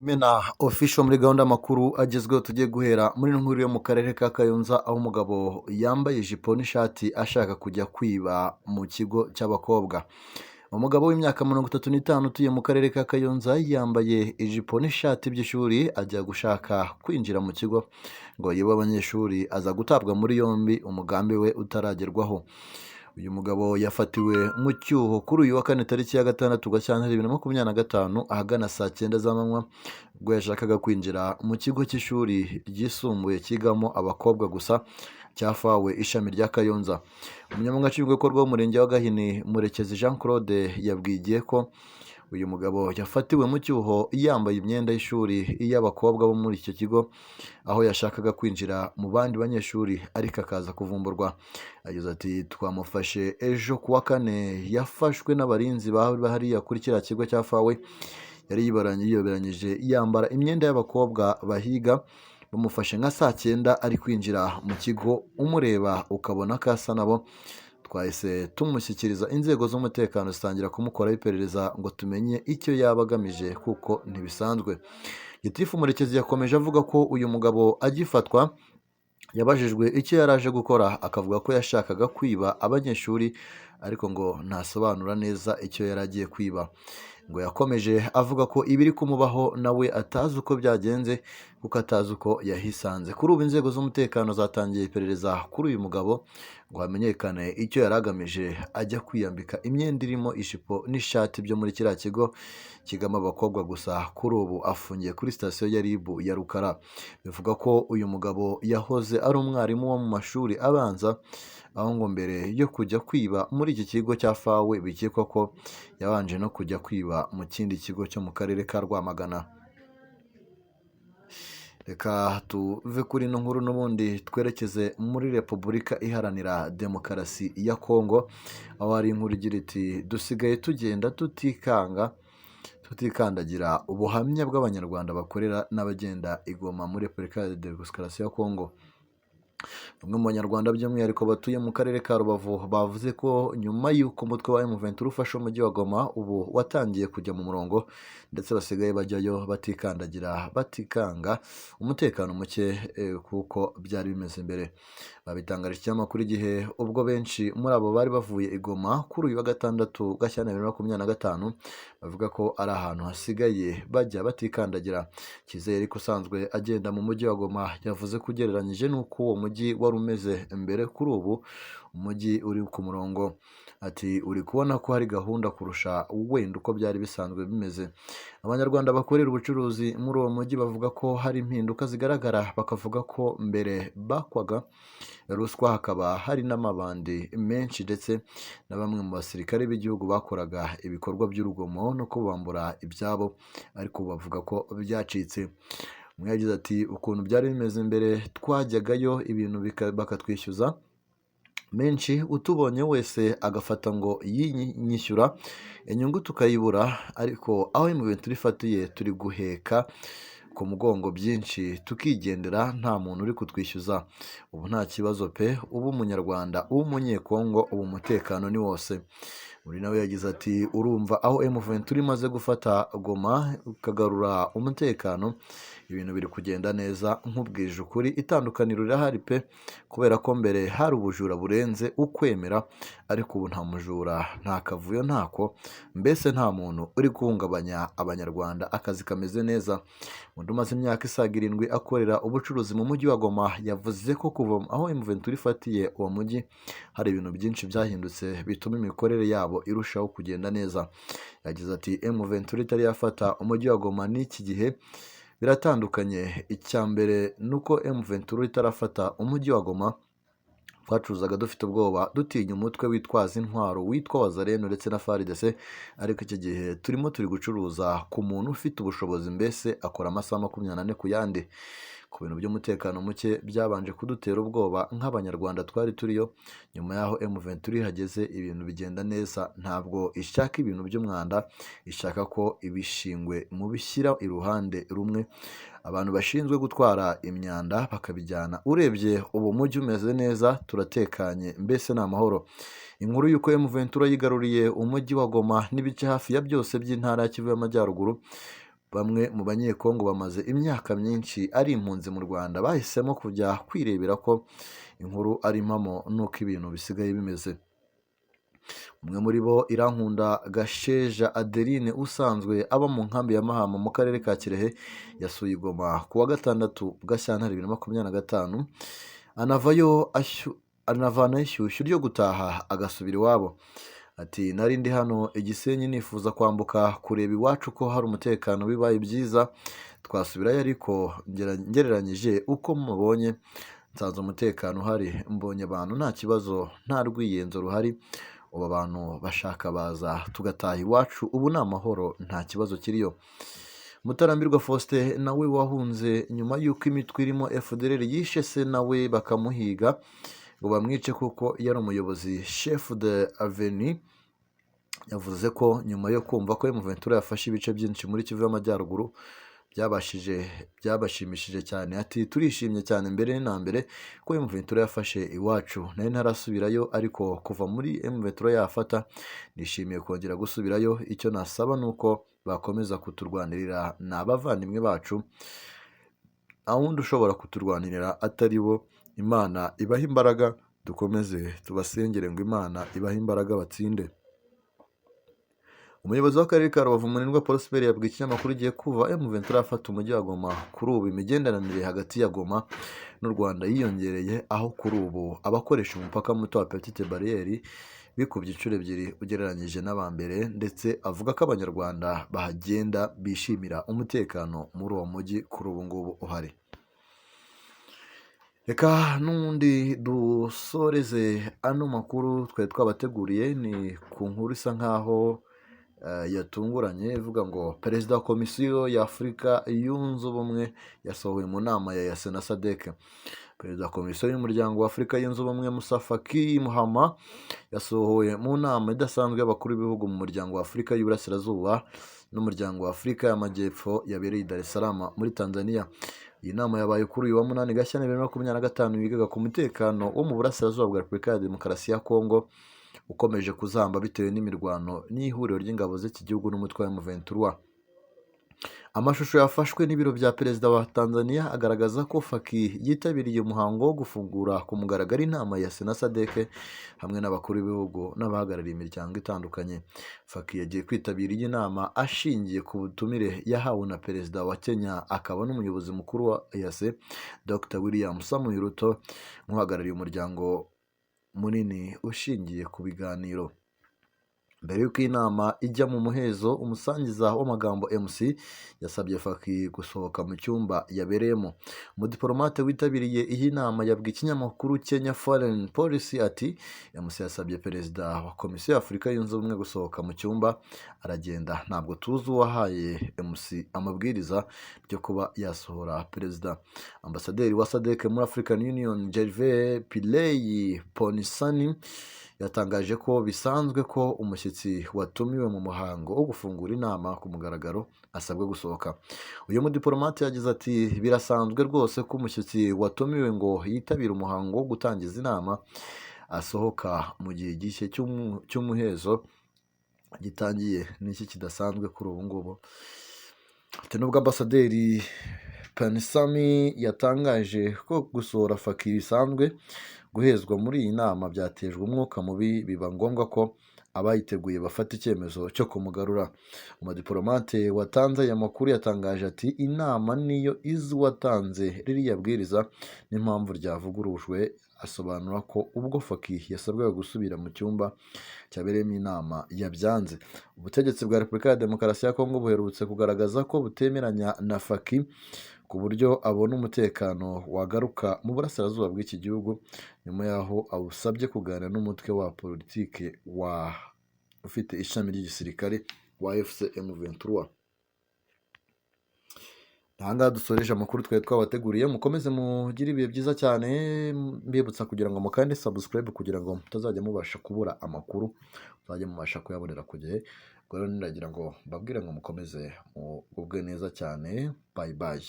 Mena official muri gahunda y'amakuru agezweho tugiye guhera muri ino nkuru yo mu karere ka Kayonza aho umugabo yambaye ijipo n'ishati ashaka kujya kwiba mu kigo cy'abakobwa. Umugabo w'imyaka 35 utuye mu karere ka Kayonza yambaye ijipo n'ishati by'ishuri ajya gushaka kwinjira mu kigo ngo yibe abanyeshuri aza gutabwa muri yombi umugambi we utaragerwaho. Uyu mugabo yafatiwe mu cyuho kuri uyu wa kane tariki ya 6 Gashyantare 2025 ahagana saa 9 z'amanywa ubwo yashakaga kwinjira mu kigo cy'ishuri ryisumbuye kigamo abakobwa gusa cyafawe ishami rya Kayonza. Umunyamabanga nshingwabikorwa w'umurenge wa Gahini Murekezi Jean Claude yabwigiye ko uyu mugabo yafatiwe mu cyuho yambaye imyenda y'ishuri y'abakobwa bo muri icyo kigo aho yashakaga kwinjira mu bandi banyeshuri ariko akaza kuvumburwa. Yagize ati twamufashe ejo ku wa kane yafashwe n'abarinzi hariya kuri kiriya kigo cyafawe yari yiyoberanyije yambara imyenda y'abakobwa bahiga bamufashe nka saa 9 ari kwinjira mu kigo umureba ukabona ko asa nabo. Twahise tumushyikiriza inzego z'umutekano zitangira kumukoraho iperereza ngo tumenye icyo yaba agamije kuko ntibisanzwe. Gitifu Murekezi yakomeje avuga ko uyu mugabo agifatwa yabajijwe icyo yari aje gukora akavuga ko yashakaga kwiba abanyeshuri ariko ngo ntasobanura neza icyo yari agiye kwiba. Ngo yakomeje avuga ko ibiri kumubaho nawe atazi uko byagenze kuko atazi uko yahisanze. Kuri ubu inzego z'umutekano zatangiye iperereza kuri uyu mugabo ngo hamenyekane icyo yari agamije ajya kwiyambika imyenda irimo ijipo n'ishati byo muri kiriya kigo kigamo abakobwa gusa. Kuri ubu afungiye kuri sitasiyo ya RIB ya Rukara. Bivuga ko uyu mugabo yahoze ari umwarimu wo mu mashuri abanza aho ngo mbere yo kujya kwiba muri iki kigo cya fawe bikekwa ko yabanje no kujya kwiba mu kindi kigo cyo mu karere ka Rwamagana. Reka tuve kuri ino nkuru n'ubundi twerekeze muri Repubulika Iharanira Demokarasi ya Kongo aho hari inkuru igira iti dusigaye tugenda tutikandagira ubuhamya bw'abanyarwanda bakorera n'abagenda igoma muri Repubulika ya Demokarasi ya Kongo. Bamwe mu banyarwanda by'umwihariko batuye mu karere ka Rubavu bavuze ko nyuma y'uko umutwe wa M23 ufashe umujyi wa Goma ubu watangiye kujya mu murongo ndetse basigaye bajyayo batikanga umutekano muke kuko byari bimeze mbere. Babitangarije ikinyamakuru Igihe ubwo benshi muri abo bari bavuye i Goma kuri uyu wa 6 Gashyantare 2025 bavuga ko ari ahantu hasigaye bajya batikandagira. Kizere ko usanzwe agenda mu mujyi wa Goma yavuze ko ugereranyije n'uko uwo mujyi wari umeze mbere kuri ubu umujyi uri ku murongo. Ati uri kubona ko hari gahunda kurusha wenda uko byari bisanzwe bimeze. Abanyarwanda bakorera ubucuruzi muri uwo mujyi bavuga ko hari impinduka zigaragara bakavuga ko mbere bakwaga ruswa hakaba hari n'amabandi menshi ndetse na bamwe mu basirikare b'igihugu bakoraga ibikorwa by'urugomo no kubambura ibyabo ariko bavuga ko byacitse. Umwe yagize ati ukuntu byari bimeze mbere twajyagayo ibintu bakatwishyuza menshi utubonye wese agafata ngo yinyishyura inyungu tukayibura ariko aho M23 ifatiye turi guheka ku mugongo byinshi tukigendera nta muntu uri kutwishyuza. Ubu nta kibazo pe ubu umunyarwanda umunyekongo ubu umutekano ni wose. Muri nawe yagize ati urumva aho M23 imaze gufata Goma ukagarura umutekano ibintu biri kugenda neza nk'ubwije ukuri. Itandukaniro rirahari pe kubera ko mbere hari ubujura burenze ukwemera ariko ubu nta mujura nta kavuyo ntako mbese nta muntu uri guhungabanya abanyarwanda akazi kameze neza. Undi umaze imyaka isaga 7 akorera ubucuruzi mu mujyi wa Goma yavuze ko kuva aho M23 ifatiye uwo mujyi hari ibintu byinshi byahindutse bituma imikorere yabo irushaho kugenda neza. Yagize ati M23 itari yafata umujyi wa Goma n'iki gihe biratandukanye. Icya mbere nuko M23 itarafata umujyi wa Goma twacuruzaga dufite ubwoba dutinya umutwe witwaza intwaro witwa Wazalendo ndetse na FARDC ariko iki gihe turi gucuruza ku muntu ufite ubushobozi mbese akora amasaha 24 ku yandi. Ku bintu by'umutekano muke byabanje kudutera ubwoba nk'abanyarwanda twari turiyo. Nyuma yaho M23 hageze ibintu bigenda neza ntabwo ishaka ibintu by'umwanda ishaka ko ibishingwe mu bishyira iruhande rumwe abantu bashinzwe gutwara imyanda bakabijyana. Urebye ubu mujyi umeze neza turatekanye mbese ni amahoro. Inkuru y'uko M23 yigaruriye umujyi wa Goma n'ibice hafi ya byose by'intara ya Kivu y'Amajyaruguru bamwe mu banyekongo bamaze imyaka myinshi ari impunzi mu Rwanda bahisemo kujya kwirebera ko inkuru ari impamo n'uko ibintu bisigaye bimeze. Umwe muri bo Irankunda Gasheja Adeline usanzwe aba mu nkambi ya Mahama mu karere ka Kirehe yasuye i Goma ku wa gatandatu Gashyantare 2025 anavanayo ishyushyu ryo gutaha agasubira iwabo. Ati nari ndi hano i Gisenyi nifuza kwambuka kureba iwacu ko hari umutekano, bibaye byiza twasubirayo, ariko ngereranyije uko mubonye nsanze umutekano uhari, mbonye abantu nta kibazo, nta rwiyenzo ruhari, ubu abantu bashaka baza tugataha iwacu, ubu ni amahoro nta kibazo kiriyo. Mutarambirwa Faustin nawe wahunze nyuma y'uko imitwe irimo FDLR yishe se nawe bakamuhiga ngo bamwice kuko yari umuyobozi chef de avenue, yavuze ko nyuma yo kumva ko M23 yafashe ibice byinshi muri Kivu y'Amajyaruguru byabashimishije cyane. Ati turishimye cyane mbere na mbere ko M23 yafashe iwacu, nari ntarasubirayo, ariko kuva muri M23 yafata nishimiye kongera gusubirayo. Icyo nasaba nuko bakomeza kuturwanirira n'abavandimwe bacu, awundi ushobora kuturwanirira atari bo. Imana ibaha imbaraga, dukomeze tubasengere ngo Imana ibaha imbaraga batsinde. Umuyobozi w'akarere ka Rubavu Munindwa Prosper yabwiye ikinyamakuru igihe kuva M23 afata umujyi wa Goma, kuri ubu imigenderanire hagati ya Goma n'u Rwanda yiyongereye, aho kuri ubu abakoresha umupaka muto wa Petite Barriere bikubye inshuro ebyiri ugereranyije n'abambere, ndetse avuga ko abanyarwanda bahagenda bishimira umutekano muri uwo mujyi kuri ubu ngubu uhari. Reka n'undi dusoreze ano makuru twari twabateguriye ni ku nkuru isa nkaho yatunguranye ivuga ngo perezida wa komisiyo ya Afurika yunze ubumwe yasohowe mu nama ya EAC na SADC. Perezida wa komisiyo y'umuryango wa Afurika yunze ubumwe Musa Faki Muhama yasohowe mu nama idasanzwe y'abakuru b'ibihugu mu muryango wa Afurika y'Iburasirazuba n'umuryango wa Afurika y'Amajyepfo yabereye i Dar es Salaam muri Tanzania. Iyi nama yabaye kuri uyu wa 8 Gashyantare 2025 yigaga ku mutekano wo mu burasirazuba bwa Repubulika ya Demokarasi ya Kongo ukomeje kuzamba bitewe n'imirwano n'ihuriro ry'ingabo z'iki gihugu n'umutwe wa M23. Amashusho yafashwe n'ibiro bya perezida wa Tanzania agaragaza ko Faki yitabiriye umuhango wo gufungura ku mugaragaro inama ya Sena SADC hamwe n'abakuru b'ibihugu n'abahagarariye imiryango itandukanye. Faki yagiye kwitabira iyi nama ashingiye ku butumire yahawe na perezida wa Kenya akaba n'umuyobozi mukuru wa EAC Dr William Samoei Ruto nk'uhagarariye umuryango munini ushingiye ku biganiro. Mbere y'uko inama ijya mu muhezo, umusangiza w'amagambo MC yasabye Faki gusohoka mu cyumba yabereyemo. Umudipolomate witabiriye iyi nama yabwiye ikinyamakuru Kenya Foreign Policy ati MC yasabye perezida wa komisiyo ya Afurika yunze ubumwe gusohoka mu cyumba aragenda, ntabwo tuzi uwahaye MC amabwiriza byo kuba yasohora perezida. Ambasaderi wa SADC muri African Union Gervais Pillay Ponisani yatangaje ko bisanzwe ko umushyitsi watumiwe mu muhango wo gufungura inama ku mugaragaro asabwe gusohoka. Uyu mudiplomate yagize ati birasanzwe rwose ko umushyitsi watumiwe ngo yitabire umuhango wo gutangiza inama asohoka mu gihe gishye cy'umuhezo gitangiye. N'iki kidasanzwe kuri ubu ngubu. Nubwo ambasaderi Panisami yatangaje ko gusohora Faki bisanzwe, guhezwa muri iyi nama byatejwe umwuka mubi, biba ngombwa ko abayiteguye bafata icyemezo cyo kumugarura. Umudipolomate watanze aya makuru yatangaje ati inama niyo izi uwatanze ririya bwiriza n'impamvu ryavugurujwe. Asobanura ko ubwo Faki yasabwaga gusubira mu cyumba cyabereyemo inama yabyanze. Ubutegetsi bwa Repubulika ya Demokarasi ya Kongo buherutse kugaragaza ko butemeranya na Faki ku buryo abona umutekano wagaruka mu burasirazuba bw'iki gihugu nyuma yaho awusabye kuganira n'umutwe wa politike ufite ishami ry'igisirikare wa FC M23. Ahangaha dusoreje amakuru twari twabateguriye. Mukomeze mugire ibihe byiza cyane, mbibutsa kugira ngo mukande subscribe kugira ngo mutazajya mubasha kubura amakuru, muzajye mubasha kuyabonera ku gihe. Rero niragira ngo mbabwire ngo mukomeze mugubwe neza cyane. Bye bye.